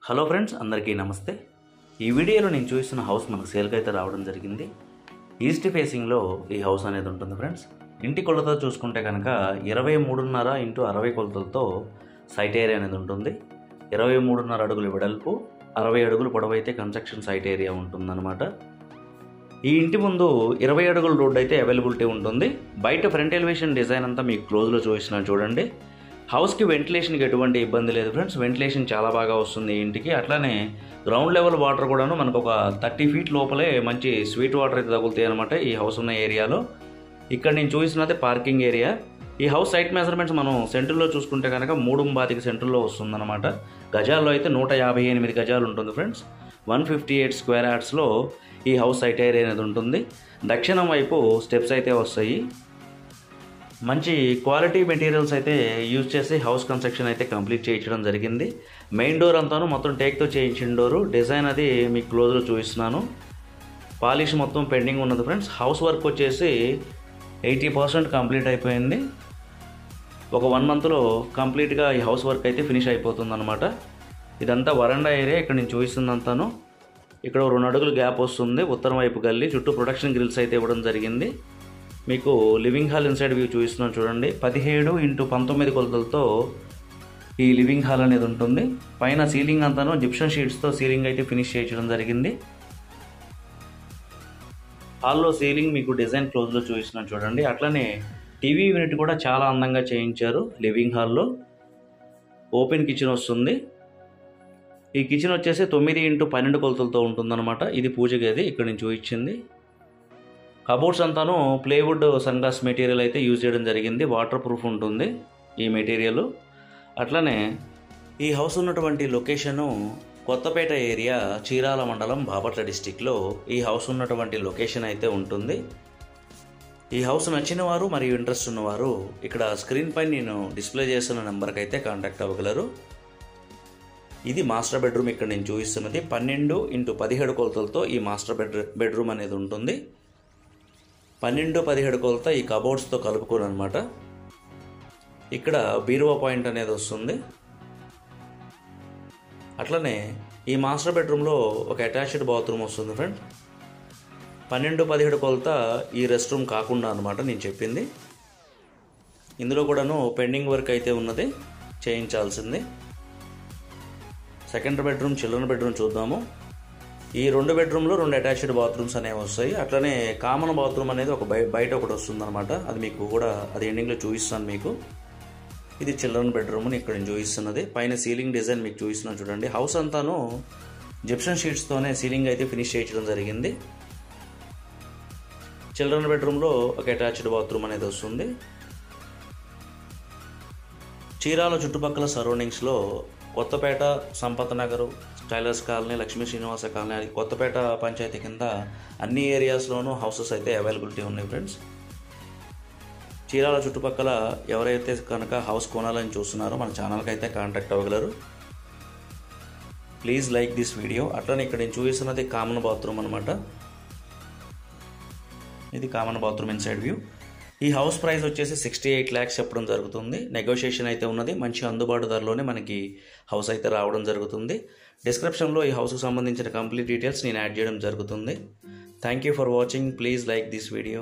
Hello friends, అందరికీ నమస్తే. ఈ వీడియోలో నేను చూసిన హౌస్ మనకు సేల్కి అయితే రావడం జరిగింది. ఈస్ట్ ఫేసింగ్లో ఈ హౌస్ అనేది ఉంటుంది ఫ్రెండ్స్. ఇంటి కొలత చూసుకుంటే కనుక 23.5 x 60 కొలతలతో సైట్ ఏరియా అనేది ఉంటుంది. 23.5 అడుగులు వెడల్పు, 60 అడుగులు పొడవు అయితే కన్స్ట్రక్షన్ సైట్ ఏరియా ఉంటుందన్నమాట. ఈ ఇంటి ముందు 20 అడుగుల రోడ్ అయితే అవైలబిలిటీ ఉంటుంది. బయట ఫ్రంట్ ఎలివేషన్ డిజైన్ అంతా మీకు క్లోజ్లో చూపిస్తున్నాను చూడండి. హౌస్కి వెంటిలేషన్కి ఎటువంటి ఇబ్బంది లేదు ఫ్రెండ్స్. వెంటిలేషన్ చాలా బాగా వస్తుంది ఈ ఇంటికి. అట్లానే గ్రౌండ్ లెవెల్ వాటర్ కూడాను మనకు ఒక 30 feet లోపలే మంచి స్వీట్ వాటర్ అయితే తగులుతాయి అనమాట ఈ హౌస్ ఉన్న ఏరియాలో. ఇక్కడ నేను చూసినది పార్కింగ్ ఏరియా. ఈ హౌస్ సైట్ మెజర్మెంట్స్ మనం సెంటర్లో చూసుకుంటే కనుక 3.25 సెంటర్లో వస్తుందన్నమాట. గజాల్లో అయితే 158 గజాలు ఉంటుంది ఫ్రెండ్స్. 158 స్క్వేర్ యార్డ్స్లో ఈ హౌస్ సైట్ ఏరియా అనేది ఉంటుంది. దక్షిణం వైపు స్టెప్స్ అయితే వస్తాయి. మంచి క్వాలిటీ మెటీరియల్స్ అయితే యూజ్ చేసి హౌస్ కన్స్ట్రక్షన్ అయితే కంప్లీట్ చేయించడం జరిగింది. మెయిన్ డోర్ అంతాను మొత్తం టేక్తో చేయించిన డోరు. డిజైన్ అది మీకు క్లోజ్లో చూపిస్తున్నాను. పాలిష్ మొత్తం పెండింగ్ ఉన్నది ఫ్రెండ్స్. హౌస్ వర్క్ వచ్చేసి 80% కంప్లీట్ అయిపోయింది. ఒక 1 monthలో కంప్లీట్గా ఈ హౌస్ వర్క్ అయితే ఫినిష్ అయిపోతుంది అనమాట. ఇదంతా వరండా ఏరియా. ఇక్కడ నేను చూపిస్తుందంతాను. ఇక్కడ 2 అడుగులు గ్యాప్ వస్తుంది. ఉత్తరం వైపు గల్లీ చుట్టూ ప్రొటెక్షన్ గ్రిల్స్ అయితే ఇవ్వడం జరిగింది. మీకు లివింగ్ హాల్ ఇన్సైడ్ వ్యూ చూపిస్తున్నాను చూడండి. 17 x 19 కొలతలతో ఈ లివింగ్ హాల్ అనేది ఉంటుంది. పైన సీలింగ్ అంతాను జిప్షన్ షీట్స్తో సీలింగ్ అయితే ఫినిష్ చేయించడం జరిగింది. హాల్లో సీలింగ్ మీకు డిజైన్ క్లోజ్లో చూపిస్తున్నాను చూడండి. అట్లనే టీవీ యూనిట్ కూడా చాలా అందంగా చేయించారు. లివింగ్ హాల్లో ఓపెన్ కిచెన్ వస్తుంది. ఈ కిచెన్ వచ్చేసి 9 x 12 కొలతలతో ఉంటుందన్నమాట. ఇది పూజ గది ఇక్కడ నేను చూపించింది. కబోర్డ్స్ అంతాను ప్లేవుడ్ సన్ గ్లాస్ మెటీరియల్ అయితే యూజ్ చేయడం జరిగింది. వాటర్ ప్రూఫ్ ఉంటుంది ఈ మెటీరియల్. అట్లనే ఈ హౌస్ ఉన్నటువంటి లొకేషను కొత్తపేట ఏరియా, చీరాల మండలం, బాపట్ల డిస్టిక్లో ఈ హౌస్ ఉన్నటువంటి లొకేషన్ అయితే ఉంటుంది. ఈ హౌస్ నచ్చిన వారు మరియు ఇంట్రెస్ట్ ఉన్నవారు ఇక్కడ స్క్రీన్ పై నేను డిస్ప్లే చేస్తున్న నెంబర్కి అయితే కాంటాక్ట్ అవ్వగలరు. ఇది మాస్టర్ బెడ్రూమ్. ఇక్కడ నేను చూపిస్తున్నది 12 x 17 కొలతలతో ఈ మాస్టర్ బెడ్రూమ్ అనేది ఉంటుంది. 12, 17 కొలత ఈ కబోర్డ్స్తో కలుపుకోను అనమాట. ఇక్కడ బీరువా పాయింట్ అనేది వస్తుంది. అట్లనే ఈ మాస్టర్ బెడ్రూమ్లో ఒక అటాచ్డ్ బాత్రూమ్ వస్తుంది ఫ్రెండ్. 12, 17 కొలత ఈ రెస్ట్ రూమ్ కాకుండా అనమాట నేను చెప్పింది. ఇందులో కూడాను పెండింగ్ వర్క్ అయితే ఉన్నది, చేయించాల్సింది. సెకండ్ బెడ్రూమ్, చిల్డ్రన్ బెడ్రూమ్ చూద్దాము. ఈ 2 బెడ్రూమ్లో 2 అటాచ్డ్ బాత్రూమ్స్ అనేవి వస్తాయి. అట్లనే కామన్ బాత్రూమ్ అనేది ఒక బయట ఒకటి వస్తుంది అనమాట. అది మీకు కూడా అది ఎండింగ్లో చూపిస్తాను మీకు. ఇది చిల్డ్రన్ బెడ్రూమ్ ఇక్కడ నేను చూపిస్తున్నది. పైన సీలింగ్ డిజైన్ మీకు చూపిస్తున్నాను చూడండి. హౌస్ అంతాను జిప్షన్ షీట్స్తోనే సీలింగ్ అయితే ఫినిష్ చేయించడం జరిగింది. చిల్డ్రన్ బెడ్రూమ్లో ఒక అటాచ్డ్ బాత్రూమ్ అనేది వస్తుంది. చీరాల చుట్టుపక్కల సరౌండింగ్స్లో Kothapeta, Sampath Nagar, tailors colony, Lakshmi Srinivasa colony, Kothapeta panchayat కింద అన్ని ఏరియాస్లోనూ హౌసెస్ అయితే అవైలబిలిటీ ఉన్నాయి ఫ్రెండ్స్. చీరాల చుట్టుపక్కల ఎవరైతే కనుక హౌస్ కొనాలని చూస్తున్నారో మన ఛానల్కి అయితే కాంటాక్ట్ అవ్వగలరు. Please like this video. అట్లనే ఇక్కడ నేను చూపిస్తున్నది కామన్ బాత్రూమ్ అనమాట. ఇది కామన్ బాత్రూమ్ ఇన్సైడ్ వ్యూ. ఈ హౌస్ ప్రైస్ వచ్చేసి 68 lakhs చెప్పడం జరుగుతుంది. నెగోషియేషన్ అయితే ఉన్నది. మంచి అందుబాటు ధరలోనే మనకి హౌస్ అయితే రావడం జరుగుతుంది. డిస్క్రిప్షన్లో ఈ హౌస్కి సంబంధించిన కంప్లీట్ డీటెయిల్స్ నేను యాడ్ చేయడం జరుగుతుంది. Thank you for watching. Please like this video.